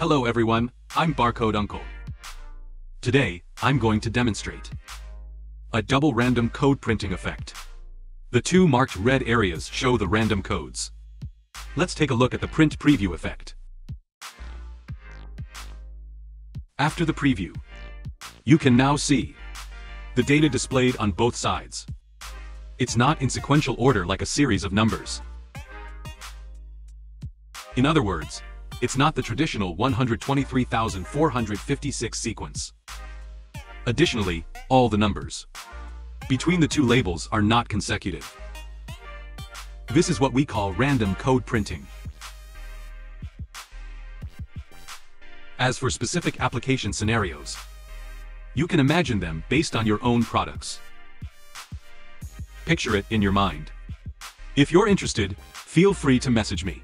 Hello everyone, I'm Barcode Uncle. Today, I'm going to demonstrate a double random code printing effect. The two marked red areas show the random codes. Let's take a look at the print preview effect. After the preview, you can now see the data displayed on both sides. It's not in sequential order like a series of numbers. In other words, it's not the traditional 123,456 sequence. Additionally, all the numbers between the two labels are not consecutive. This is what we call random code printing. As for specific application scenarios, you can imagine them based on your own products. Picture it in your mind. If you're interested, feel free to message me.